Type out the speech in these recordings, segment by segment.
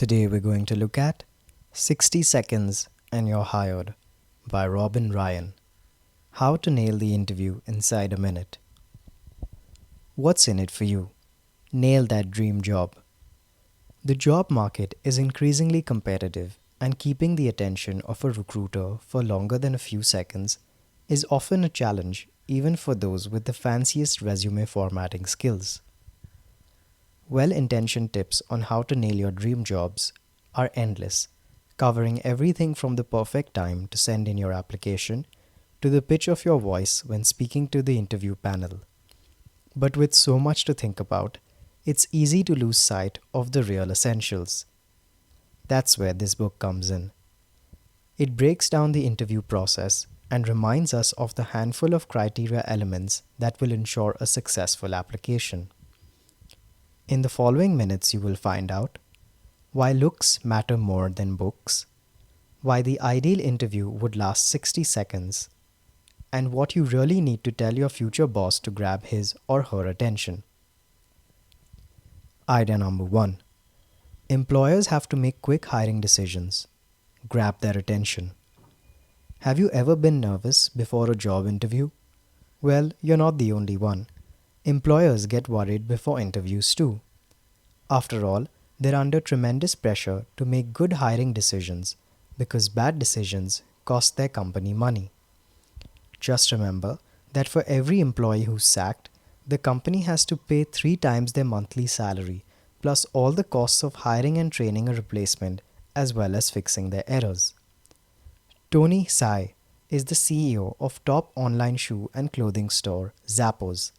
Today we're going to look at 60 Seconds and You're Hired by Robin Ryan. How to nail the interview inside a minute. What's in it for you? Nail that dream job. The job market is increasingly competitive, and keeping the attention of a recruiter for longer than a few seconds is often a challenge even for those with the fanciest resume formatting skills. Well-intentioned tips on how to nail your dream jobs are endless, covering everything from the perfect time to send in your application to the pitch of your voice when speaking to the interview panel. But with so much to think about, it's easy to lose sight of the real essentials. That's where this book comes in. It breaks down the interview process and reminds us of the handful of criteria elements that will ensure a successful application. In the following minutes, you will find out why looks matter more than books, why the ideal interview would last 60 seconds, and what you really need to tell your future boss to grab his or her attention. Idea number 1. Employers have to make quick hiring decisions. Grab their attention. Have you ever been nervous before a job interview? Well, you're not the only one. Employers get worried before interviews too. After all, they're under tremendous pressure to make good hiring decisions because bad decisions cost their company money. Just remember that for every employee who's sacked, the company has to pay 3 times their monthly salary, plus all the costs of hiring and training a replacement, as well as fixing their errors. Tony Tsai is the CEO of top online shoe and clothing store Zappos.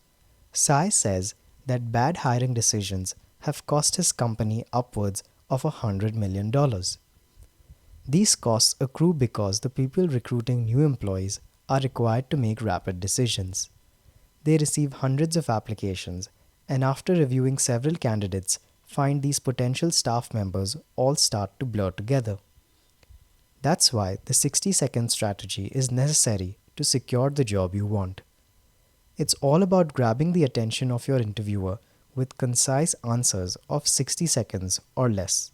Tsai says that bad hiring decisions have cost his company upwards of $100 million. These costs accrue because the people recruiting new employees are required to make rapid decisions. They receive hundreds of applications and after reviewing several candidates, find these potential staff members all start to blur together. That's why the 60-second strategy is necessary to secure the job you want. It's all about grabbing the attention of your interviewer with concise answers of 60 seconds or less.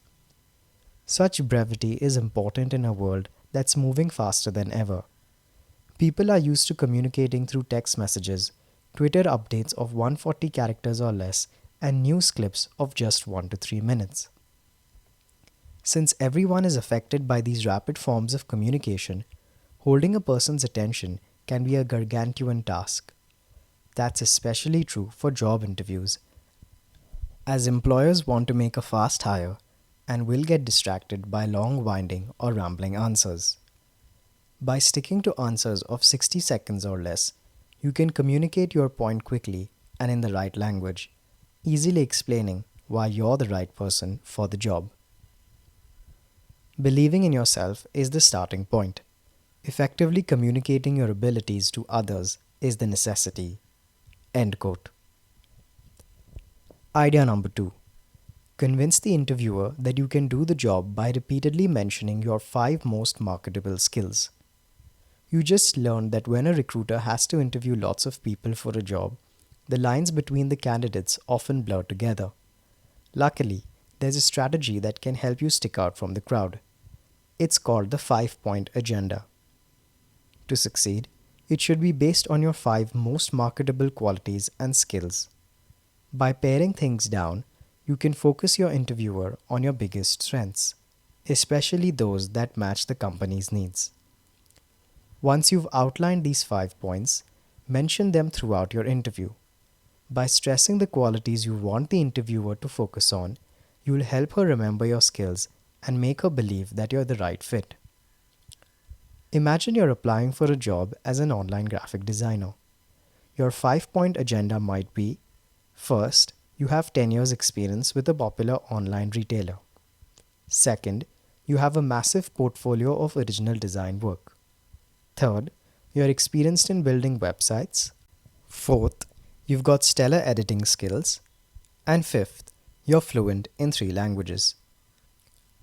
Such brevity is important in a world that's moving faster than ever. People are used to communicating through text messages, Twitter updates of 140 characters or less, and news clips of just 1 to 3 minutes. Since everyone is affected by these rapid forms of communication, holding a person's attention can be a gargantuan task. That's especially true for job interviews, as employers want to make a fast hire and will get distracted by long winding or rambling answers. By sticking to answers of 60 seconds or less, you can communicate your point quickly and in the right language, easily explaining why you're the right person for the job. Believing in yourself is the starting point. Effectively communicating your abilities to others is the necessity. End quote. Idea number 2. Convince the interviewer that you can do the job by repeatedly mentioning your 5 most marketable skills. You just learned that when a recruiter has to interview lots of people for a job, the lines between the candidates often blur together. Luckily, there's a strategy that can help you stick out from the crowd. It's called the 5-point agenda. To succeed, it should be based on your 5 most marketable qualities and skills. By paring things down, you can focus your interviewer on your biggest strengths, especially those that match the company's needs. Once you've outlined these 5 points, mention them throughout your interview. By stressing the qualities you want the interviewer to focus on, you will help her remember your skills and make her believe that you're the right fit. Imagine you're applying for a job as an online graphic designer. Your 5-point agenda might be: first, you have 10 years experience with a popular online retailer. Second, you have a massive portfolio of original design work. Third, you're experienced in building websites. Fourth, you've got stellar editing skills. And fifth, you're fluent in 3 languages.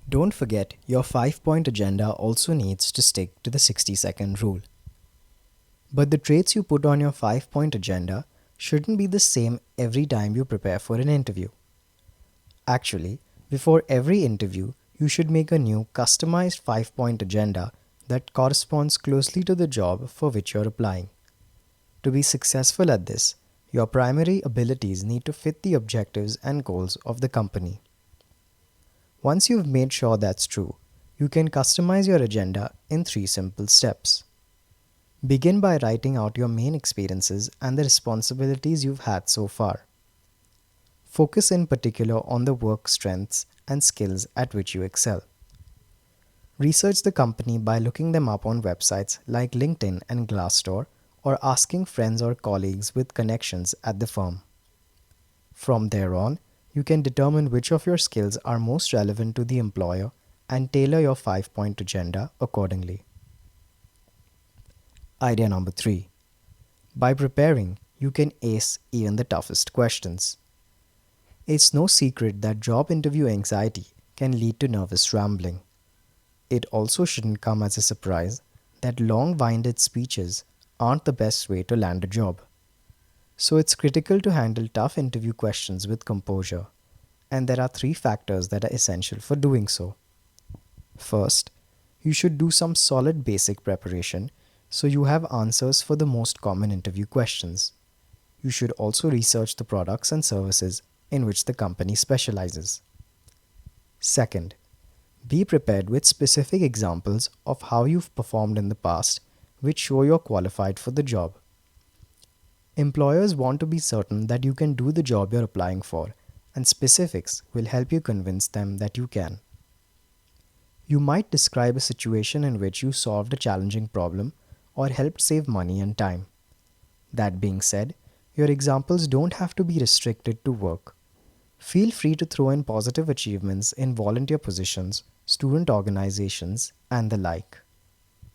Don't forget, your 5-point agenda also needs to stick to the 60-second rule. But the traits you put on your 5-point agenda shouldn't be the same every time you prepare for an interview. Actually, Before every interview, you should make a new customized 5-point agenda that corresponds closely to the job for which you're applying. To be successful at this, your primary abilities need to fit the objectives and goals of the company. Once you've made sure that's true, you can customize your agenda in 3 simple steps. Begin by writing out your main experiences and the responsibilities you've had so far. Focus in particular on the work strengths and skills at which you excel. Research the company by looking them up on websites like LinkedIn and Glassdoor, or asking friends or colleagues with connections at the firm. From there on, you can determine which of your skills are most relevant to the employer and tailor your 5-point agenda accordingly. Idea number 3. By preparing, you can ace even the toughest questions. It's no secret that job interview anxiety can lead to nervous rambling. It also shouldn't come as a surprise that long-winded speeches aren't the best way to land a job. So it's critical to handle tough interview questions with composure, and there are 3 factors that are essential for doing so. First, you should do some solid basic preparation so you have answers for the most common interview questions. You should also research the products and services in which the company specializes. Second, be prepared with specific examples of how you've performed in the past which show you're qualified for the job. Employers want to be certain that you can do the job you're applying for, and specifics will help you convince them that you can. You might describe a situation in which you solved a challenging problem or helped save money and time. That being said, your examples don't have to be restricted to work. Feel free to throw in positive achievements in volunteer positions, student organizations, and the like.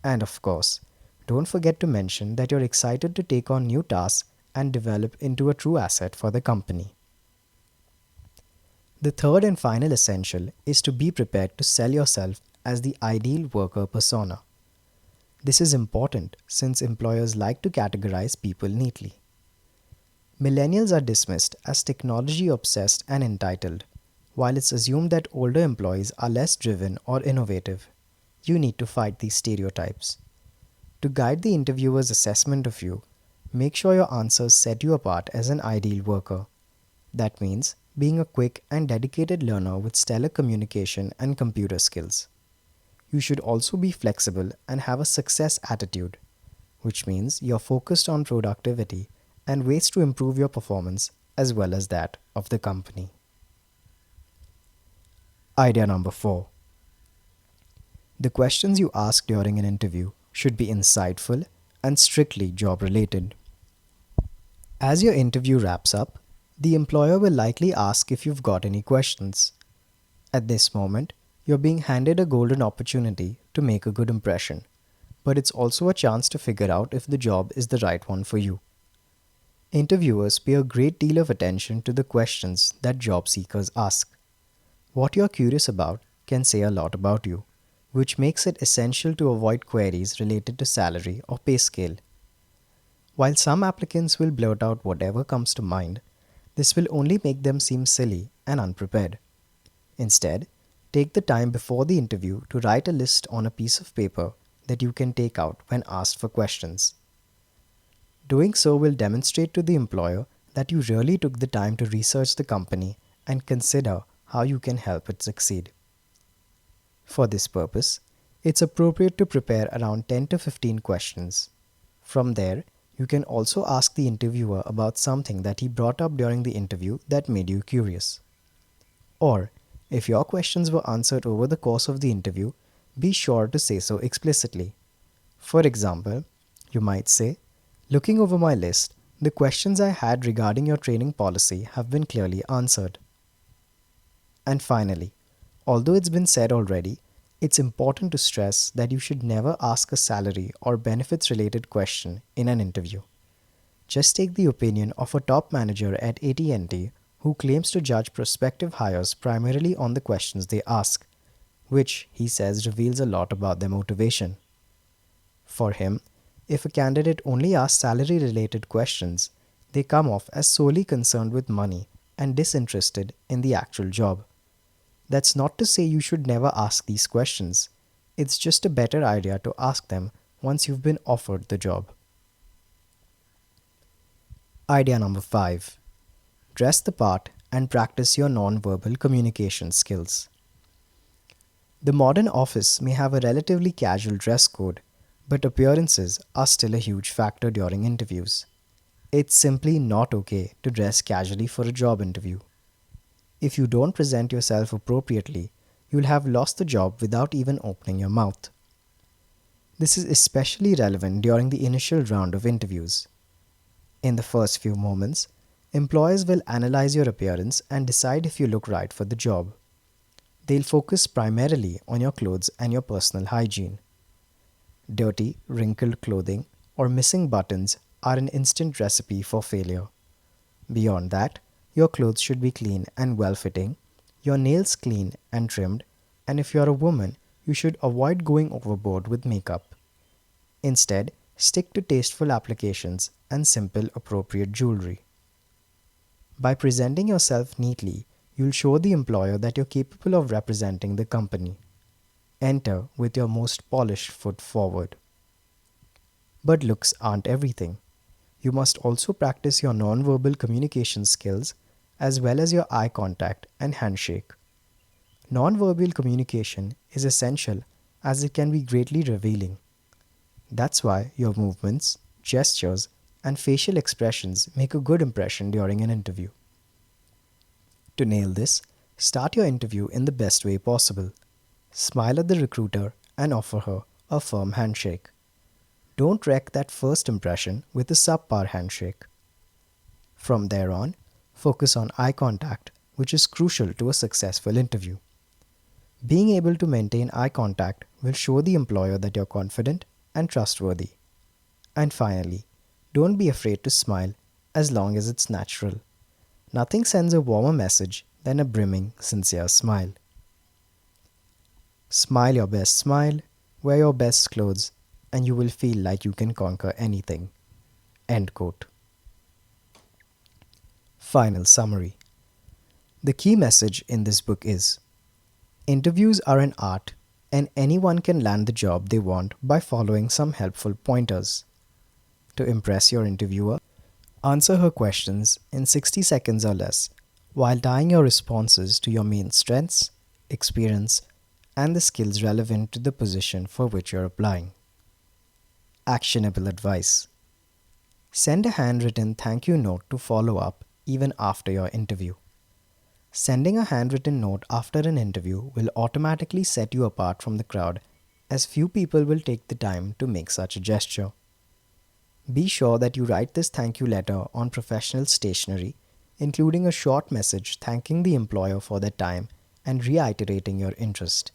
And of course, don't forget to mention that you're excited to take on new tasks and develop into a true asset for the company. The third and final essential is to be prepared to sell yourself as the ideal worker persona. This is important since employers like to categorize people neatly. Millennials are dismissed as technology obsessed and entitled, while it's assumed that older employees are less driven or innovative. You need to fight these stereotypes. To guide the interviewer's assessment of you, make sure your answers set you apart as an ideal worker. That means being a quick and dedicated learner with stellar communication and computer skills. You should also be flexible and have a success attitude, which means you're focused on productivity and ways to improve your performance as well as that of the company. Idea number 4. The questions you ask during an interview should be insightful and strictly job related. As your interview wraps up, the employer will likely ask if you've got any questions. At this moment, you're being handed a golden opportunity to make a good impression, but it's also a chance to figure out if the job is the right one for you. Interviewers pay a great deal of attention to the questions that job seekers ask. What you're curious about can say a lot about you, which makes it essential to avoid queries related to salary or pay scale. While some applicants will blurt out whatever comes to mind, this will only make them seem silly and unprepared. Instead, take the time before the interview to write a list on a piece of paper that you can take out when asked for questions. Doing so will demonstrate to the employer that you really took the time to research the company and consider how you can help it succeed. For this purpose, it's appropriate to prepare around 10 to 15 questions. From there, you can also ask the interviewer about something that he brought up during the interview that made you curious. Or, if your questions were answered over the course of the interview, be sure to say so explicitly. For example, you might say, "Looking over my list, the questions I had regarding your training policy have been clearly answered." And finally, although it's been said already, it's important to stress that you should never ask a salary or benefits related question in an interview. Just take the opinion of a top manager at AT&T who claims to judge prospective hires primarily on the questions they ask, which he says reveals a lot about their motivation. For him, if a candidate only asks salary related questions, they come off as solely concerned with money and disinterested in the actual job. That's not to say you should never ask these questions. It's just a better idea to ask them once you've been offered the job. Idea number 5. Dress the part and practice your non-verbal communication skills. The modern office may have a relatively casual dress code, but appearances are still a huge factor during interviews. It's simply not okay to dress casually for a job interview. If you don't present yourself appropriately, you'll have lost the job without even opening your mouth. This is especially relevant during the initial round of interviews. In the first few moments, employers will analyze your appearance and decide if you look right for the job. They'll focus primarily on your clothes and your personal hygiene. Dirty, wrinkled clothing or missing buttons are an instant recipe for failure. Beyond that, your clothes should be clean and well-fitting, your nails clean and trimmed, and if you're a woman, you should avoid going overboard with makeup. Instead, stick to tasteful applications and simple, appropriate jewelry. By presenting yourself neatly, you'll show the employer that you're capable of representing the company. Enter with your most polished foot forward. But looks aren't everything. You must also practice your non-verbal communication skills as well as your eye contact and handshake. Non-verbal communication is essential as it can be greatly revealing. That's why your movements, gestures, and facial expressions make a good impression during an interview. To nail this, start your interview in the best way possible. Smile at the recruiter and offer her a firm handshake. Don't wreck that first impression with a subpar handshake. From there on, focus on eye contact, which is crucial to a successful interview. Being able to maintain eye contact will show the employer that you're confident and trustworthy. And finally, don't be afraid to smile as long as it's natural. Nothing sends a warmer message than a brimming, sincere smile. Smile your best smile, wear your best clothes, and you will feel like you can conquer anything. End quote. Final summary. The key message in this book is: interviews are an art, and anyone can land the job they want by following some helpful pointers. To impress your interviewer, answer her questions in 60 seconds or less, while tying your responses to your main strengths, experience, and the skills relevant to the position for which you're applying. Actionable advice. Send a handwritten thank you note to follow up even after your interview. Sending a handwritten note after an interview will automatically set you apart from the crowd, as few people will take the time to make such a gesture. Be sure that you write this thank you letter on professional stationery, including a short message thanking the employer for their time and reiterating your interest.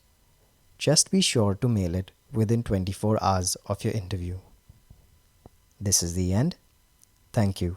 Just be sure to mail it within 24 hours of your interview. This is the end. Thank you.